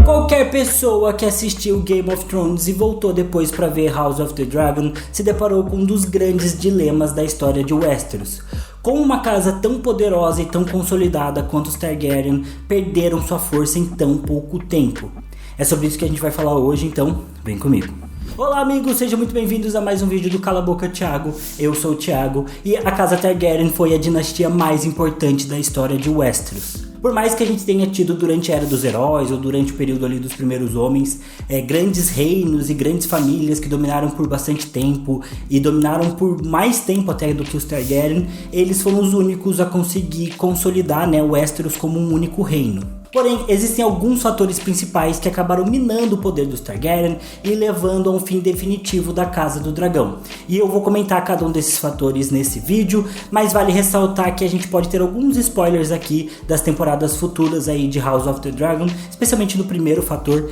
Qualquer pessoa que assistiu Game of Thrones e voltou depois para ver House of the Dragon se deparou com um dos grandes dilemas da história de Westeros. Como uma casa tão poderosa e tão consolidada quanto os Targaryen perderam sua força em tão pouco tempo? É sobre isso que a gente vai falar hoje, então vem comigo. Olá amigos, sejam muito bem-vindos a mais um vídeo do Cala a Boca Thiago. Eu sou o Thiago e a casa Targaryen foi a dinastia mais importante da história de Westeros. Por mais que a gente tenha tido durante a Era dos Heróis ou durante o período ali dos primeiros homens, grandes reinos e grandes famílias que dominaram por bastante tempo e dominaram por mais tempo até do que os Targaryen, eles foram os únicos a conseguir consolidar, Westeros como um único reino. Porém, existem alguns fatores principais que acabaram minando o poder dos Targaryen e levando a um fim definitivo da Casa do Dragão. E eu vou comentar cada um desses fatores nesse vídeo, mas vale ressaltar que a gente pode ter alguns spoilers aqui das temporadas futuras aí de House of the Dragon, especialmente do primeiro fator,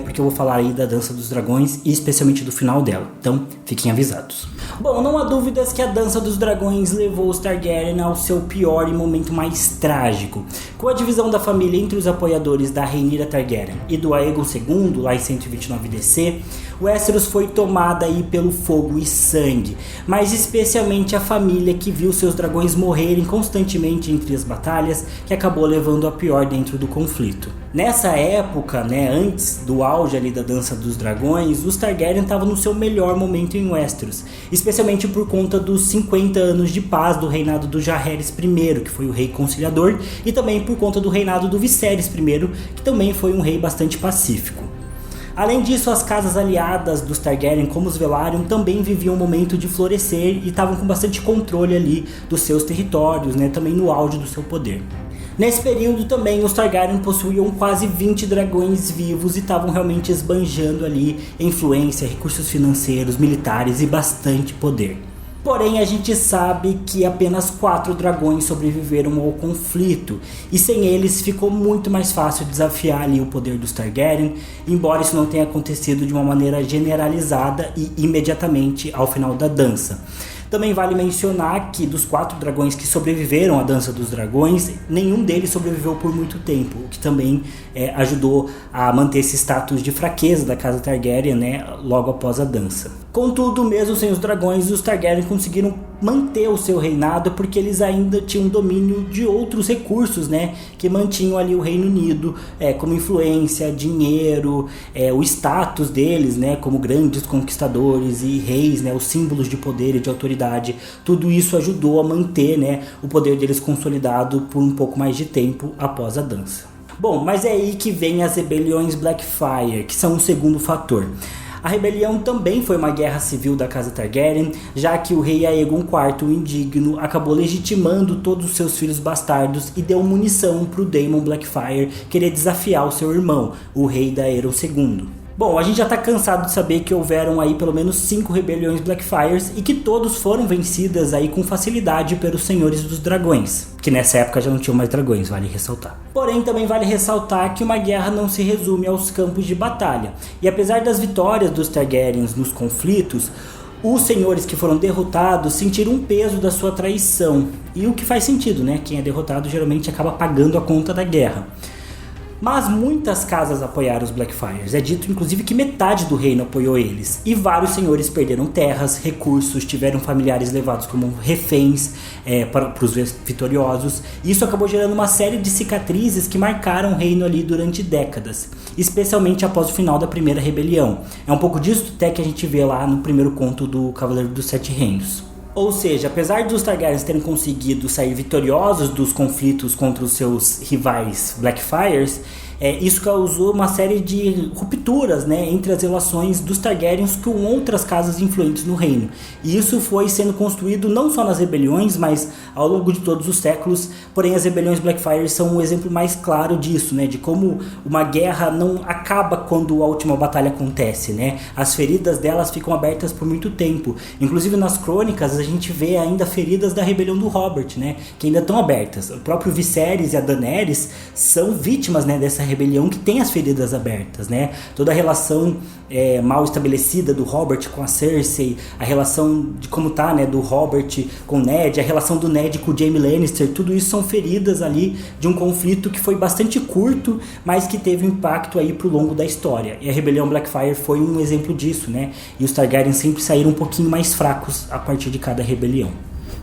porque eu vou falar aí da Dança dos Dragões e especialmente do final dela. Então, fiquem avisados. Bom, não há dúvidas que a Dança dos Dragões levou os Targaryen ao seu pior e momento mais trágico. Com a divisão da família entre os apoiadores da Rhaenyra Targaryen e do Aegon II, lá em 129 DC, Westeros foi tomada aí pelo fogo e sangue, mas especialmente a família que viu seus dragões morrerem constantemente entre as batalhas, que acabou levando a pior dentro do conflito. Nessa época, antes do auge ali da Dança dos Dragões, os Targaryen estavam no seu melhor momento em Westeros, especialmente por conta dos 50 anos de paz do reinado do Jaehaerys I, que foi o rei conciliador, e também por conta do reinado do Viserys I, que também foi um rei bastante pacífico. Além disso, as casas aliadas dos Targaryen, como os Velaryon, também viviam um momento de florescer e estavam com bastante controle ali dos seus territórios, também no auge do seu poder. Nesse período também os Targaryen possuíam quase 20 dragões vivos e estavam realmente esbanjando ali influência, recursos financeiros, militares e bastante poder. Porém, a gente sabe que apenas 4 dragões sobreviveram ao conflito, e sem eles ficou muito mais fácil desafiar ali o poder dos Targaryen, embora isso não tenha acontecido de uma maneira generalizada e imediatamente ao final da dança. Também vale mencionar que dos 4 dragões que sobreviveram à Dança dos Dragões, nenhum deles sobreviveu por muito tempo, o que também ajudou a manter esse status de fraqueza da casa Targaryen, logo após a dança. Contudo, mesmo sem os dragões, os Targaryen conseguiram manter o seu reinado porque eles ainda tinham domínio de outros recursos, que mantinham ali o Reino Unido, como influência, dinheiro, o status deles, como grandes conquistadores e reis, os símbolos de poder e de autoridade. Tudo isso ajudou a manter, o poder deles consolidado por um pouco mais de tempo após a dança. Bom, mas é aí que vem as rebeliões Blackfyre, que são o segundo fator. A rebelião também foi uma guerra civil da casa Targaryen, já que o rei Aegon IV, o Indigno, acabou legitimando todos os seus filhos bastardos e deu munição para o Daemon Blackfyre querer desafiar o seu irmão, o rei Daeron II. Bom, a gente já está cansado de saber que houveram aí pelo menos 5 rebeliões Blackfyres e que todos foram vencidas aí com facilidade pelos senhores dos dragões, que nessa época já não tinham mais dragões, vale ressaltar. Porém, também vale ressaltar que uma guerra não se resume aos campos de batalha, e apesar das vitórias dos Targaryens nos conflitos, os senhores que foram derrotados sentiram um peso da sua traição, e o que faz sentido, quem é derrotado geralmente acaba pagando a conta da guerra. Mas muitas casas apoiaram os Blackfyres, é dito inclusive que metade do reino apoiou eles, e vários senhores perderam terras, recursos, tiveram familiares levados como reféns para os vitoriosos, e isso acabou gerando uma série de cicatrizes que marcaram o reino ali durante décadas, especialmente após o final da primeira rebelião. É um pouco disso até que a gente vê lá no primeiro conto do Cavaleiro dos Sete Reinos. Ou seja, apesar dos Targaryens terem conseguido sair vitoriosos dos conflitos contra os seus rivais Blackfyres, isso causou uma série de rupturas entre as relações dos Targaryens com outras casas influentes no reino. E isso foi sendo construído não só nas rebeliões, mas ao longo de todos os séculos. Porém, as rebeliões Blackfyre são um exemplo mais claro disso, de como uma guerra não acaba quando a última batalha acontece. As feridas delas ficam abertas por muito tempo. Inclusive nas crônicas a gente vê ainda feridas da rebelião do Robert, que ainda estão abertas. O próprio Viserys e a Daenerys são vítimas dessa rebelião que tem as feridas abertas, né? Toda a relação mal estabelecida do Robert com a Cersei, a relação de como tá, né, do Robert com o Ned, a relação do Ned com o Jaime Lannister, tudo isso são feridas ali de um conflito que foi bastante curto, mas que teve um impacto aí pro longo da história. E a rebelião Blackfyre foi um exemplo disso, né? E os Targaryen sempre saíram um pouquinho mais fracos a partir de cada rebelião.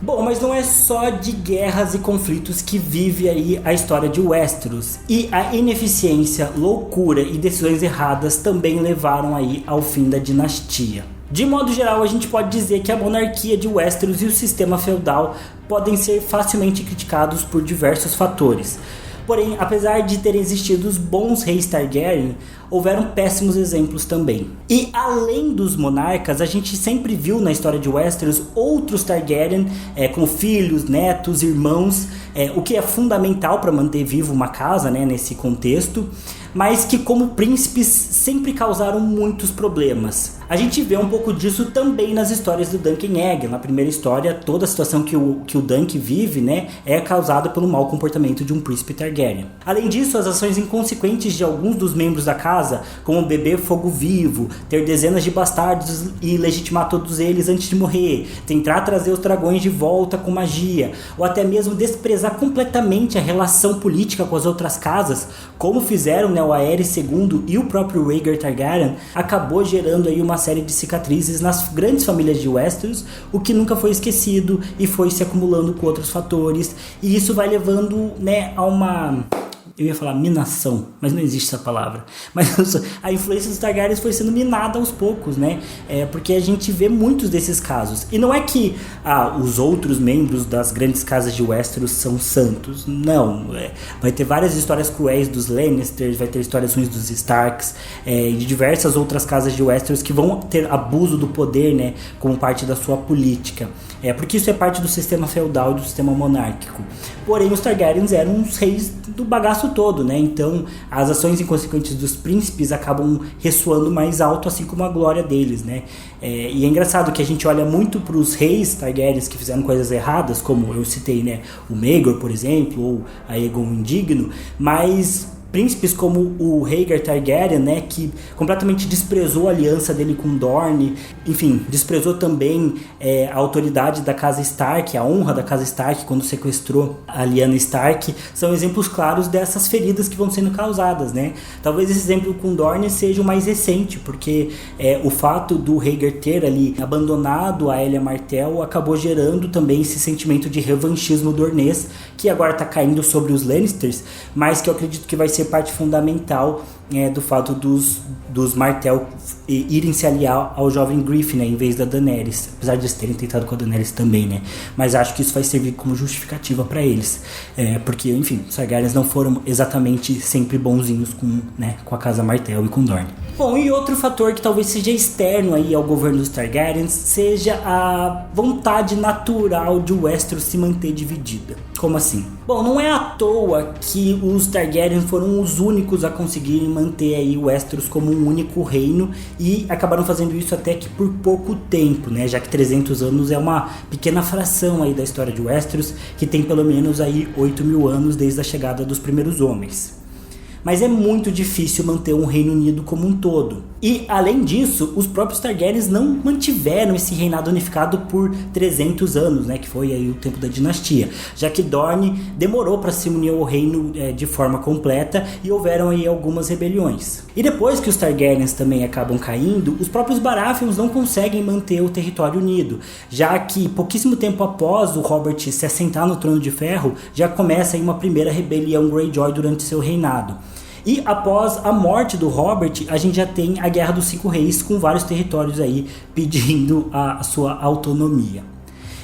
Bom, mas não é só de guerras e conflitos que vive aí a história de Westeros. E a ineficiência, loucura e decisões erradas também levaram aí ao fim da dinastia. De modo geral, a gente pode dizer que a monarquia de Westeros e o sistema feudal podem ser facilmente criticados por diversos fatores. Porém, apesar de terem existido os bons reis Targaryen, houveram péssimos exemplos também. E além dos monarcas, a gente sempre viu na história de Westeros outros Targaryen como filhos, netos, irmãos, o que é fundamental para manter vivo uma casa, né, nesse contexto, mas que como príncipes sempre causaram muitos problemas. A gente vê um pouco disso também nas histórias do Duncan Egg. Na primeira história, toda a situação que o Dunk vive, né, é causada pelo mau comportamento de um príncipe Targaryen. Além disso, as ações inconsequentes de alguns dos membros da casa, como beber fogo vivo, ter dezenas de bastardos e legitimar todos eles antes de morrer, tentar trazer os dragões de volta com magia, ou até mesmo desprezar completamente a relação política com as outras casas, como fizeram, né, o Aerys II e o próprio Rhaegar Targaryen, acabou gerando aí uma série de cicatrizes nas grandes famílias de Westeros, o que nunca foi esquecido e foi se acumulando com outros fatores, e isso vai levando, né, a uma... Eu ia falar minação, mas não existe essa palavra. Mas a influência dos Targaryens foi sendo minada aos poucos, né? Porque a gente vê muitos desses casos. E não é que os outros membros das grandes casas de Westeros são santos. Não. Vai ter várias histórias cruéis dos Lannisters, vai ter histórias ruins dos Starks, e de diversas outras casas de Westeros que vão ter abuso do poder, né, como parte da sua política. Porque isso é parte do sistema feudal e do sistema monárquico. Porém, os Targaryens eram os reis do bagaço todo, né? Então, as ações inconsequentes dos príncipes acabam ressoando mais alto, assim como a glória deles, né? E é engraçado que a gente olha muito para os reis Targaryens que fizeram coisas erradas, como eu citei, né? O Maegor, por exemplo, ou a Aegon Indigno, mas príncipes como o Rhaegar Targaryen, né, que completamente desprezou a aliança dele com Dorne, enfim, desprezou também a autoridade da casa Stark, a honra da casa Stark quando sequestrou a Lyanna Stark, são exemplos claros dessas feridas que vão sendo causadas, né? Talvez esse exemplo com Dorne seja o mais recente, porque o fato do Rhaegar ter ali abandonado a Elia Martell acabou gerando também esse sentimento de revanchismo dornês, que agora está caindo sobre os Lannisters, mas que eu acredito que vai ser parte fundamental do fato dos Martell irem se aliar ao jovem Griffin, né, em vez da Daenerys, apesar de eles terem tentado com a Daenerys também, né, mas acho que isso vai servir como justificativa para eles, porque, enfim, os Targaryens não foram exatamente sempre bonzinhos com a casa Martell e com Dorne. Bom, e outro fator que talvez seja externo aí ao governo dos Targaryens seja a vontade natural de Westeros se manter dividida. Como assim? Bom, não é à toa que os Targaryen foram os únicos a conseguirem manter aí Westeros como um único reino e acabaram fazendo isso até que por pouco tempo, né? Já que 300 anos é uma pequena fração aí da história de Westeros, que tem pelo menos aí 8.000 anos desde a chegada dos primeiros homens. Mas é muito difícil manter um reino unido como um todo. E, além disso, os próprios Targaryens não mantiveram esse reinado unificado por 300 anos, né, que foi aí o tempo da dinastia, já que Dorne demorou para se unir ao reino de forma completa e houveram aí algumas rebeliões. E depois que os Targaryens também acabam caindo, os próprios Baratheons não conseguem manter o território unido, já que pouquíssimo tempo após o Robert se assentar no Trono de Ferro, já começa aí uma primeira rebelião Greyjoy durante seu reinado. E após a morte do Robert, a gente já tem a Guerra dos Cinco Reis, com vários territórios aí pedindo a sua autonomia.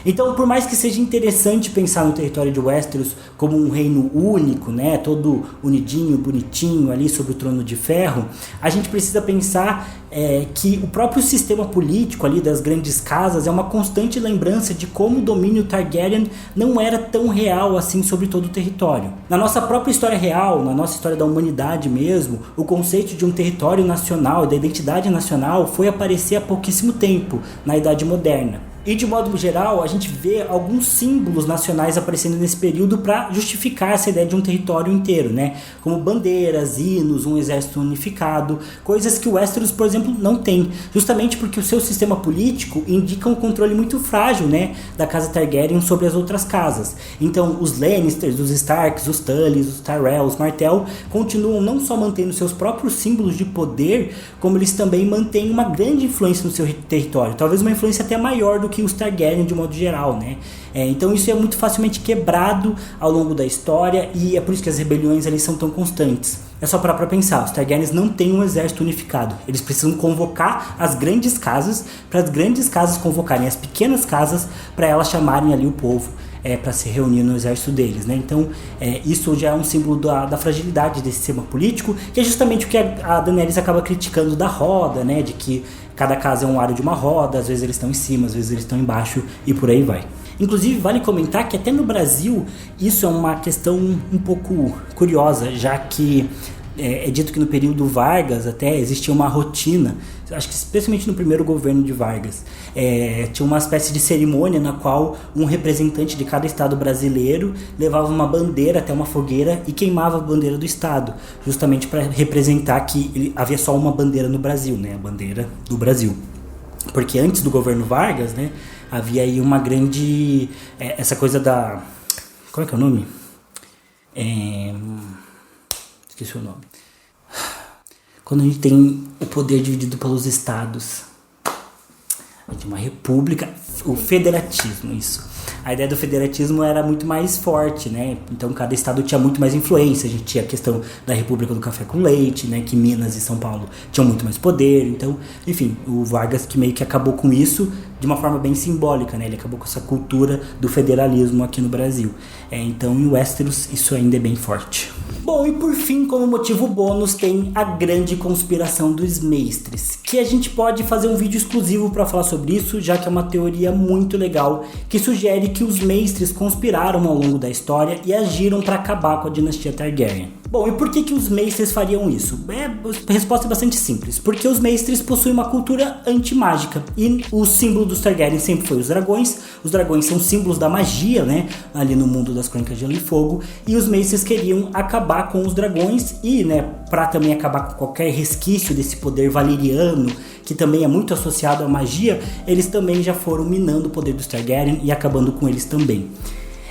Então, por mais que seja interessante pensar no território de Westeros como um reino único, né, todo unidinho, bonitinho ali sob o Trono de Ferro, a gente precisa pensar que o próprio sistema político ali das grandes casas é uma constante lembrança de como o domínio Targaryen não era tão real assim sobre todo o território. Na nossa própria história real, na nossa história da humanidade mesmo, o conceito de um território nacional, da identidade nacional, foi aparecer há pouquíssimo tempo, na Idade Moderna. E de modo geral, a gente vê alguns símbolos nacionais aparecendo nesse período para justificar essa ideia de um território inteiro, né? Como bandeiras, hinos, um exército unificado, coisas que o Westeros, por exemplo, não tem, justamente porque o seu sistema político indica um controle muito frágil, né, da casa Targaryen sobre as outras casas. Então, os Lannisters, os Starks, os Tullys, os Tyrell, os Martell continuam não só mantendo seus próprios símbolos de poder, como eles também mantêm uma grande influência no seu território, talvez uma influência até maior do que os Targaryen de modo geral, né? Então isso é muito facilmente quebrado ao longo da história e é por isso que as rebeliões ali são tão constantes. É só parar pra pensar, os Targaryens não têm um exército unificado, eles precisam convocar as grandes casas, para as grandes casas convocarem as pequenas casas, para elas chamarem ali o povo para se reunir no exército deles, né? Então isso já é um símbolo da fragilidade desse sistema político, que é justamente o que a Daenerys acaba criticando da roda, né? De que cada casa é um aro de uma roda, às vezes eles estão em cima, às vezes eles estão embaixo e por aí vai. Inclusive vale comentar que até no Brasil isso é uma questão um pouco curiosa, já que é dito que no período Vargas até existia uma rotina, acho que especialmente no primeiro governo de Vargas, tinha uma espécie de cerimônia na qual um representante de cada estado brasileiro levava uma bandeira até uma fogueira e queimava a bandeira do estado, justamente para representar que havia só uma bandeira no Brasil, né, a bandeira do Brasil. Porque antes do governo Vargas, né, havia aí uma grande... essa coisa da... Qual é que é o nome? Esqueci o nome. Quando a gente tem o poder dividido pelos estados. A gente tem uma república, o federatismo, isso. A ideia do federatismo era muito mais forte, né? Então cada estado tinha muito mais influência. A gente tinha a questão da República do Café com Leite, né? Que Minas e São Paulo tinham muito mais poder. Então, enfim, o Vargas que meio que acabou com isso de uma forma bem simbólica, né? Ele acabou com essa cultura do federalismo aqui no Brasil. Então, em Westeros, isso ainda é bem forte. Bom, e por fim, como motivo bônus, tem a grande conspiração dos Maestres, que a gente pode fazer um vídeo exclusivo para falar sobre isso, já que é uma teoria muito legal, que sugere que os Maestres conspiraram ao longo da história e agiram para acabar com a dinastia Targaryen. Bom, e por que os Maestres fariam isso? A resposta é bastante simples, porque os Maestres possuem uma cultura anti-mágica, e o símbolo dos Targaryen sempre foi os dragões são símbolos da magia, né, ali no mundo das Crônicas de Gelo e Fogo, e os Maestres queriam acabar com os dragões e, né, para também acabar com qualquer resquício desse poder valeriano, que também é muito associado à magia, eles também já foram minando o poder dos Targaryen e acabando com eles também.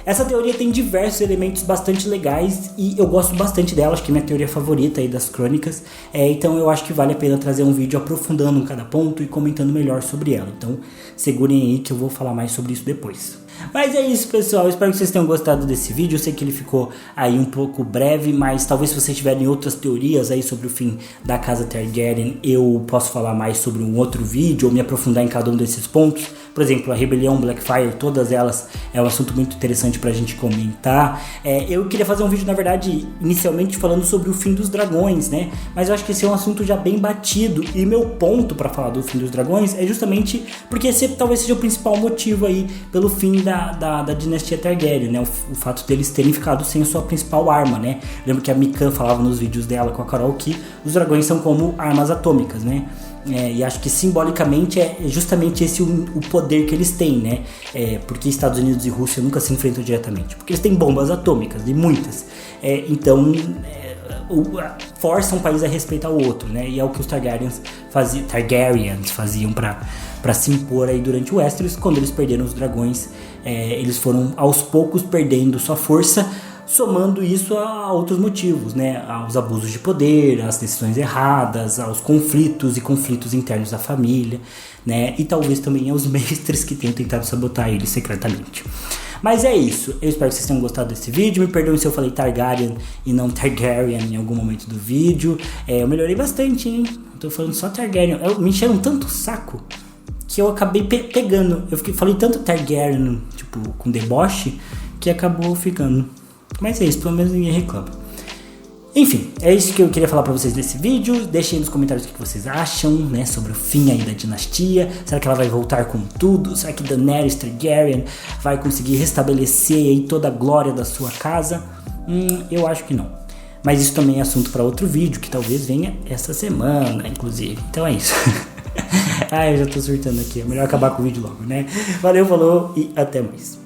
Essa teoria tem diversos elementos bastante legais e eu gosto bastante dela, acho que é minha teoria favorita aí das crônicas, então eu acho que vale a pena trazer um vídeo aprofundando em cada ponto e comentando melhor sobre ela. Então segurem aí que eu vou falar mais sobre isso depois. Mas é isso, pessoal, espero que vocês tenham gostado desse vídeo. Eu sei que ele ficou aí um pouco breve, mas talvez se vocês tiverem outras teorias aí sobre o fim da casa Targaryen, eu posso falar mais sobre um outro vídeo ou me aprofundar em cada um desses pontos. Por exemplo, a rebelião Blackfyre, todas elas é um assunto muito interessante pra gente comentar. Eu queria fazer um vídeo, na verdade, inicialmente falando sobre o fim dos dragões, né? Mas eu acho que esse é um assunto já bem batido. E meu ponto pra falar do fim dos dragões é justamente porque esse talvez seja o principal motivo aí pelo fim da dinastia Targaryen, né? O fato deles terem ficado sem a sua principal arma, né? Lembro que a Mikan falava nos vídeos dela com a Carol que os dragões são como armas atômicas, né? E acho que simbolicamente é justamente esse o poder que eles têm, né? Porque Estados Unidos e Rússia nunca se enfrentam diretamente, porque eles têm bombas atômicas, e muitas. Então forçam um país a respeitar o outro, né? E é o que os Targaryens faziam para se impor aí durante o Westeros. Quando eles perderam os dragões, eles foram aos poucos perdendo sua força, somando isso a outros motivos, né? Aos abusos de poder, às decisões erradas, aos conflitos internos da família, né? E talvez também aos mestres que tenham tentado sabotar eles secretamente. Mas é isso, eu espero que vocês tenham gostado desse vídeo. Me perdoem se eu falei Targaryen e não Targaryen em algum momento do vídeo. Eu melhorei bastante, hein? Tô falando só Targaryen. Me encheram tanto o saco que eu acabei pegando. Falei tanto Targaryen, tipo, com deboche, que acabou ficando. Mas é isso, pelo menos ninguém reclama. Enfim, é isso que eu queria falar pra vocês nesse vídeo. Deixem aí nos comentários o que vocês acham, né, sobre o fim aí da dinastia. Será que ela vai voltar com tudo? Será que Daenerys Targaryen vai conseguir restabelecer aí toda a glória da sua casa? Eu acho que não. Mas isso também é assunto para outro vídeo, que talvez venha essa semana, inclusive. Então é isso. Ai, eu já tô surtando aqui. É melhor acabar com o vídeo logo, né? Valeu, falou e até mais.